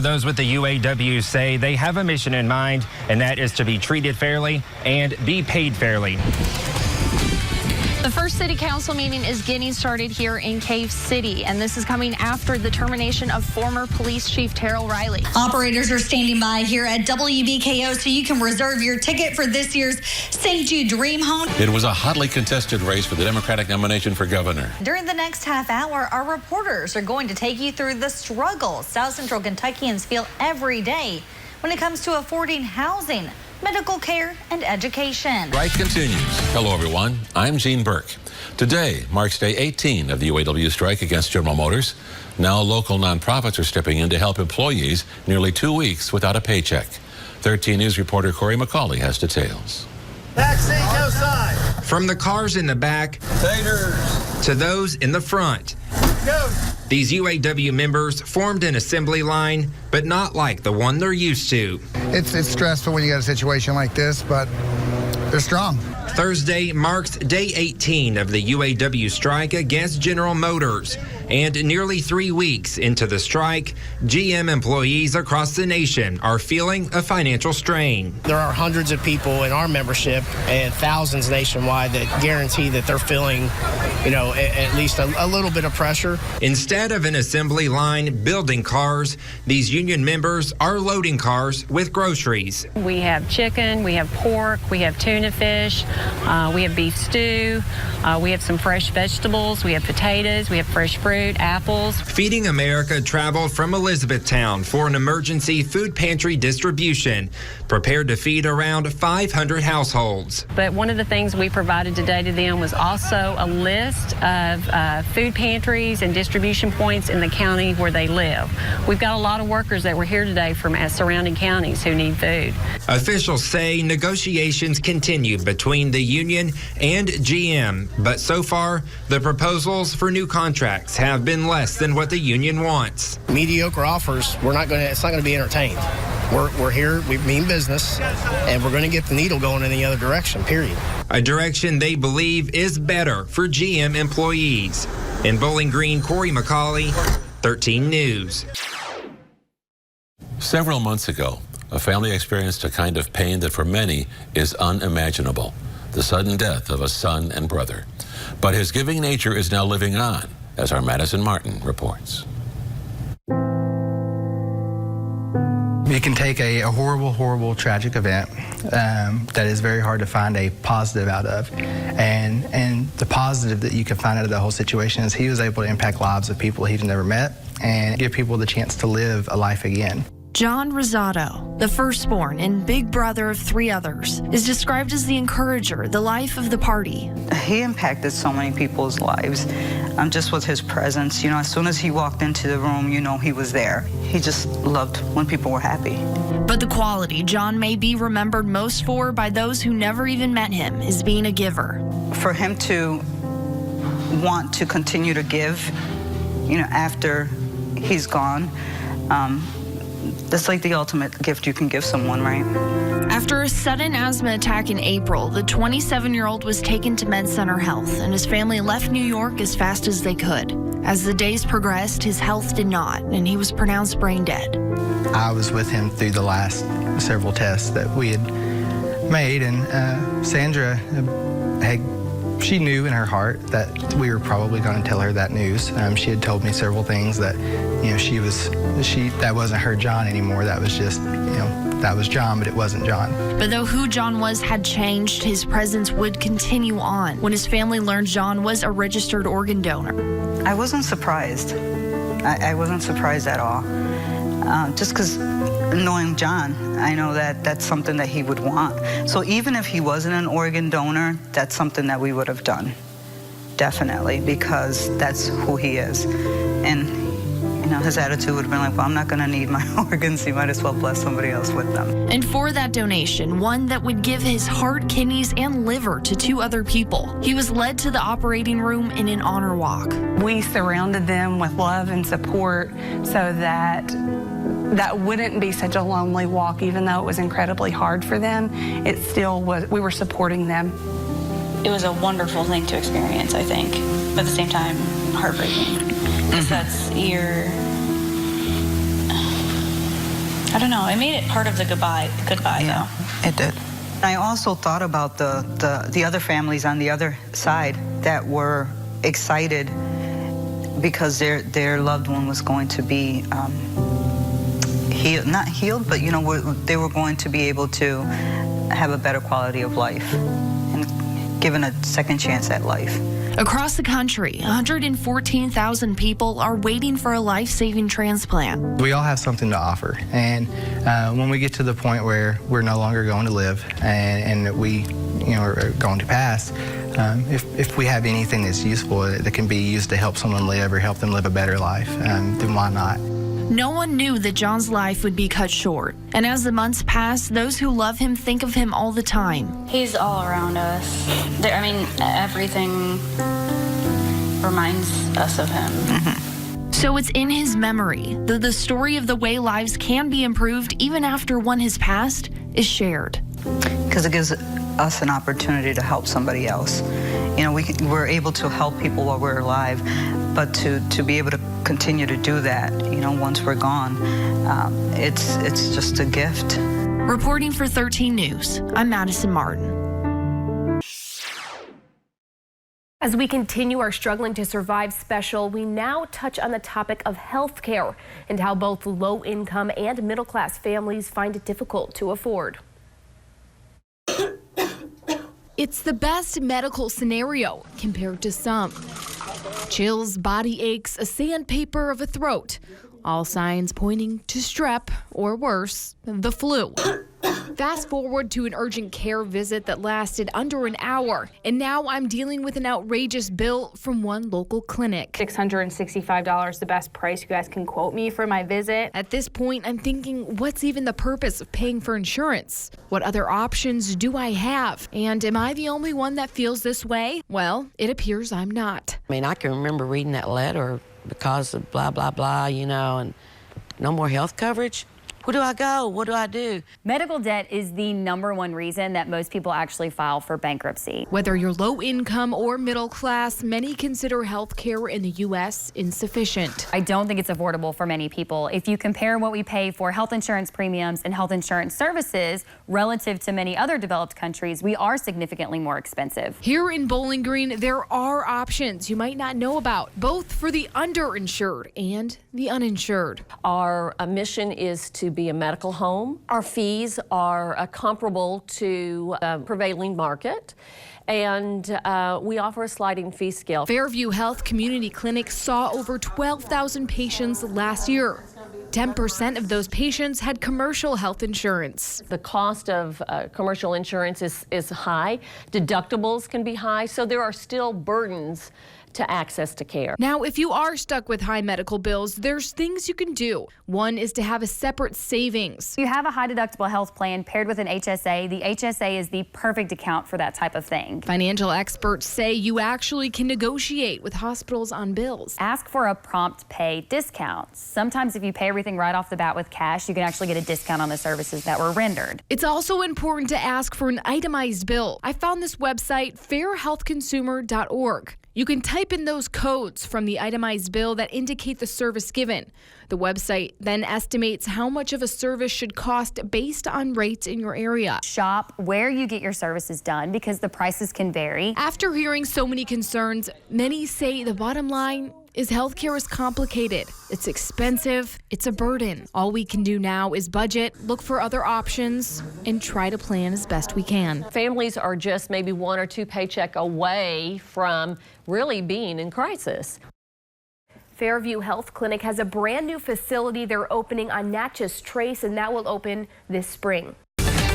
Those with the UAW say they have a mission in mind, and that is to be treated fairly and be paid fairly. The first city council meeting is getting started here in Cave City, and this is coming after the termination of former police chief Terrell Riley. Operators are standing by here at WBKO so you can reserve your ticket for this year's St. Jude Dream Home. It was a hotly contested race for the Democratic nomination for governor. During the next half hour, our reporters are going to take you through the struggles South Central Kentuckians feel every day when it comes to affording housing, medical care, and education. Strike continues. Hello, everyone. I'm Gene Burke. Today marks day 18 of the UAW strike against General Motors. Now local nonprofits are stepping in to help employees nearly 2 weeks without a paycheck. 13 News reporter Corey McCauley has details. Back seat, no side. From the cars in the back to those in the front. Go. These UAW members formed an assembly line, but not like the one they're used to. It's stressful when you got a situation like this, but they're strong. Thursday marks day 18 of the UAW strike against General Motors. And nearly 3 weeks into the strike, GM employees across the nation are feeling a financial strain. There are hundreds of people in our membership and thousands nationwide that guarantee that they're feeling, at least a little bit of pressure. Instead of an assembly line building cars, these union members are loading cars with groceries. We have chicken, we have pork, we have tuna fish, we have beef stew, we have some fresh vegetables, we have potatoes, we have fresh fruit, apples. Feeding America traveled from Elizabethtown for an emergency food pantry distribution, prepared to feed around 500 households. But one of the things we provided today to them was also a list of food pantries and distribution points in the county where they live. We've got a lot of workers that were here today from surrounding counties who need food. Officials say negotiations continue between the union and GM, but so far the proposals for new contracts have been less than what the union wants. Mediocre offers, it's not going to be entertained. We're here, we mean business, and we're going to get the needle going in the other direction, period. A direction they believe is better for GM employees. In Bowling Green, Corey McCauley, 13 News. Several months ago, a family experienced a kind of pain that for many is unimaginable: the sudden death of a son and brother. But his giving nature is now living on, as our Madison Martin reports. You can take a horrible, tragic event that is very hard to find a positive out of. And the positive that you can find out of the whole situation is he was able to impact lives of people he's never met and give people the chance to live a life again. John Rosado, the firstborn and big brother of 3 others, is described as the encourager, the life of the party. He impacted so many people's lives, just with his presence. As soon as he walked into the room, he was there. He just loved when people were happy. But the quality John may be remembered most for by those who never even met him is being a giver. For him to want to continue to give, after he's gone, that's like the ultimate gift you can give someone, right? After a sudden asthma attack in April, the 27-year-old was taken to MedCenter Health, and his family left New York as fast as they could. As the days progressed, his health did not, and he was pronounced brain dead. I was with him through the last several tests that we had made, and Sandra she knew in her heart that we were probably going to tell her that news. She had told me several things that, that wasn't her John anymore. That was just, that was John, but it wasn't John. But though who John was had changed, his presence would continue on when his family learned John was a registered organ donor. I wasn't surprised. I wasn't surprised at all. Just because knowing John, I know that that's something that he would want. So even if he wasn't an organ donor, that's something that we would have done, definitely, because that's who he is. And his attitude would have been like, well, I'm not going to need my organs. You might as well bless somebody else with them. And for that donation, one that would give his heart, kidneys, and liver to 2 other people, he was led to the operating room in an honor walk. We surrounded them with love and support so that wouldn't be such a lonely walk. Even though it was incredibly hard for them, it still was. We were supporting them. It was a wonderful thing to experience, I think, but at the same time, heartbreaking. Because that's I don't know. It made it part of the goodbye Yeah, it did. I also thought about the other families on the other side that were excited because their loved one was going to be healed, not healed, but they were going to be able to have a better quality of life and given a second chance at life. Across the country, 114,000 people are waiting for a life-saving transplant. We all have something to offer, and when we get to the point where we're no longer going to live and that we are going to pass, if we have anything that's useful that can be used to help someone live or help them live a better life, then why not? No one knew that John's life would be cut short. And as the months pass, those who love him think of him all the time. He's all around us. Everything reminds us of him. Mm-hmm. So it's in his memory that the story of the way lives can be improved even after one has passed is shared. Because it gives us an opportunity to help somebody else. We're able to help people while we're alive, but to be able to continue to do that, once we're gone, it's just a gift. Reporting for 13 News, I'm Madison Martin. As we continue our Struggling to Survive special, we now touch on the topic of health care and how both low-income and middle-class families find it difficult to afford. It's the best medical scenario compared to some. Chills, body aches, a sandpaper of a throat. All signs pointing to strep, or worse, the flu. Fast forward to an urgent care visit that lasted under an hour, and now I'm dealing with an outrageous bill from one local clinic. $665, the best price you guys can quote me for my visit. At this point, I'm thinking, what's even the purpose of paying for insurance? What other options do I have? And am I the only one that feels this way? Well, it appears I'm not. I can remember reading that letter because of blah, blah, blah, and no more health coverage. Where do I go? What do I do? Medical debt is the #1 reason that most people actually file for bankruptcy. Whether you're low income or middle class, many consider health care in the U.S. insufficient. I don't think it's affordable for many people. If you compare what we pay for health insurance premiums and health insurance services relative to many other developed countries, we are significantly more expensive. Here in Bowling Green, there are options you might not know about, both for the underinsured and the uninsured. Our mission is to be a medical home. Our fees are comparable to the prevailing market, and we offer a sliding fee scale. Fairview Health Community Clinic saw over 12,000 patients last year. 10% of those patients had commercial health insurance. The cost of commercial insurance is high. Deductibles can be high, so there are still burdens to access to care. Now, if you are stuck with high medical bills, there's things you can do. One is to have a separate savings. You have a high deductible health plan paired with an HSA. The HSA is the perfect account for that type of thing. Financial experts say you actually can negotiate with hospitals on bills. Ask for a prompt pay discount. Sometimes if you pay everything right off the bat with cash, you can actually get a discount on the services that were rendered. It's also important to ask for an itemized bill. I found this website, fairhealthconsumer.org. You can type in those codes from the itemized bill that indicate the service given. The website then estimates how much of a service should cost based on rates in your area. Shop where you get your services done because the prices can vary. After hearing so many concerns, many say the bottom line is healthcare is complicated. It's expensive. It's a burden. All we can do now is budget, look for other options, and try to plan as best we can. Families are just maybe 1 or 2 paycheck away from really being in crisis. Fairview Health Clinic has a brand new facility they're opening on Natchez Trace, and that will open this spring.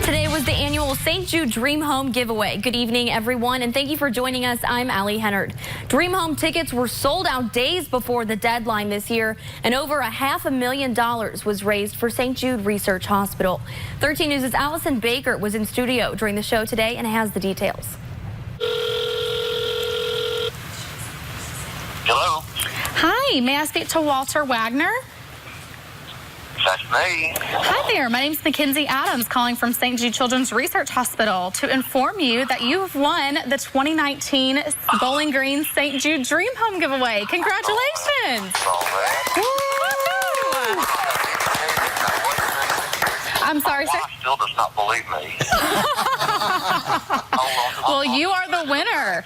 Today was the annual St. Jude Dream Home giveaway. Good evening, everyone, and thank you for joining us. I'm Allie Hennard. Dream Home tickets were sold out days before the deadline this year, and over $500,000 was raised for St. Jude Research Hospital. 13 News' Allison Baker was in studio during the show today and has the details. Hello. Hi, may I speak to Walter Wagner? That's me. Hi there, my name is Mackenzie Adams, calling from St. Jude Children's Research Hospital to inform you that you have won the 2019 Bowling Green St. Jude Dream Home giveaway. Congratulations! I'm sorry, sir. My wife still does not believe me. Well, you are the winner.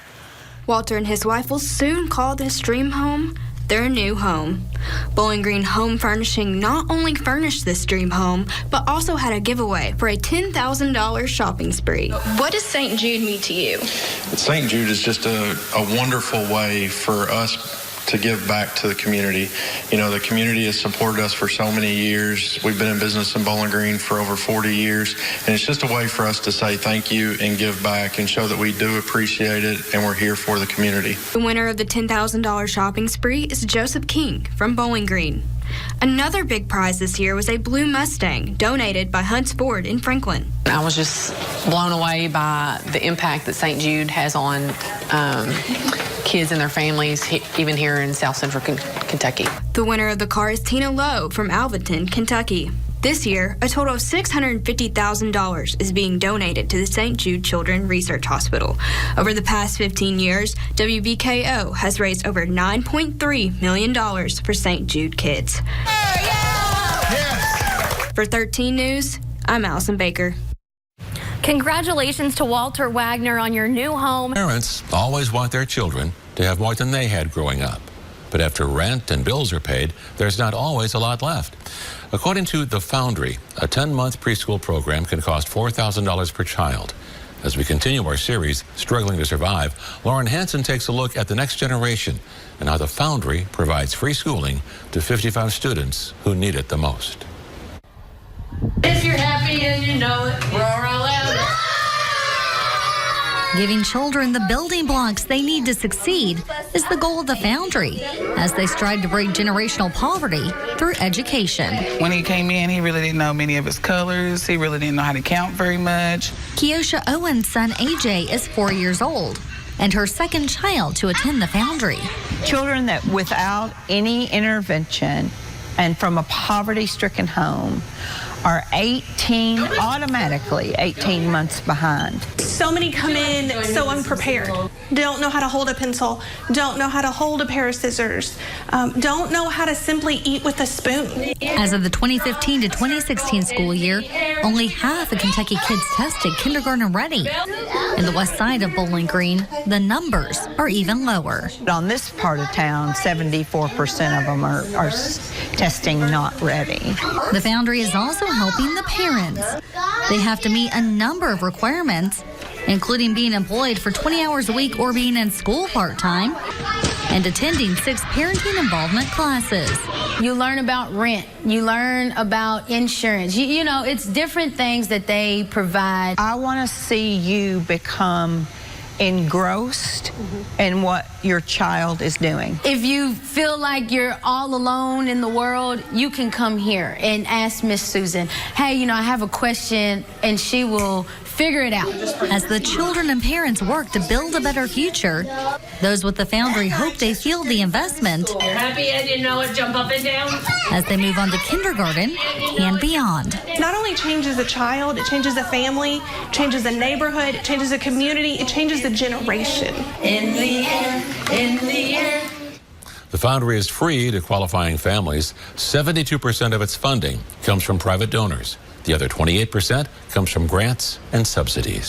Walter and his wife will soon call this dream home their new home. Bowling Green Home Furnishing not only furnished this dream home, but also had a giveaway for a $10,000 shopping spree. What does St. Jude mean to you? St. Jude is just a wonderful way for us to give back to the community. You know, the community has supported us for so many years. We've been in business in Bowling Green for over 40 years, and it's just a way for us to say thank you and give back and show that we do appreciate it and we're here for the community. The winner of the $10,000 shopping spree is Joseph King from Bowling Green. Another big prize this year was a blue Mustang donated by Hunts Ford in Franklin. I was just blown away by the impact that St. Jude has on kids and their families, even here in South Central Kentucky. The winner of the car is Tina Lowe from Alvaton, Kentucky. This year, a total of $650,000 is being donated to the St. Jude Children's Research Hospital. Over the past 15 years, WBKO has raised over $9.3 million for St. Jude kids. Yes. For 13 News, I'm Allison Baker. Congratulations to Walter Wagner on your new home. Parents always want their children to have more than they had growing up. But after rent and bills are paid, there's not always a lot left. According to The Foundry, a 10-month preschool program can cost $4,000 per child. As we continue our series, Struggling to Survive, Lauren Hansen takes a look at the next generation and how The Foundry provides free schooling to 55 students who need it the most. If you're happy and you know it, roar all out. Giving children the building blocks they need to succeed is the goal of The Foundry, as they strive to break generational poverty through education. When he came in, he really didn't know many of his colors. He really didn't know how to count very much. Keosha Owen's son, AJ, is 4 years old and her second child to attend The Foundry. Children that without any intervention and from a poverty-stricken home are automatically 18 months behind. So many come in so unprepared. Don't know how to hold a pencil, don't know how to hold a pair of scissors, don't know how to simply eat with a spoon. As of the 2015 to 2016 school year, only half of Kentucky kids tested kindergarten ready. In the west side of Bowling Green, the numbers are even lower. On this part of town, 74% of them are testing not ready. The Foundry is also helping the parents. They have to meet a number of requirements, including being employed for 20 hours a week or being in school part-time and attending 6 parenting involvement classes. You learn about rent. You learn about insurance. You know, it's different things that they provide. I want to see you become engrossed in what your child is doing. If you feel like you're all alone in the world, you can come here and ask Miss Susan, hey, you know, I have a question, and she will figure it out. As the children and parents work to build a better future, those with the Foundry hope they feel the investment. You're happy and you know it, jump up and down. As they move on to kindergarten and beyond. It not only changes a child, it changes a family, changes a neighborhood, it changes a community, it changes a generation. In the air, in the air. The Foundry is free to qualifying families. 72% of its funding comes from private donors. The other 28% comes from grants and subsidies.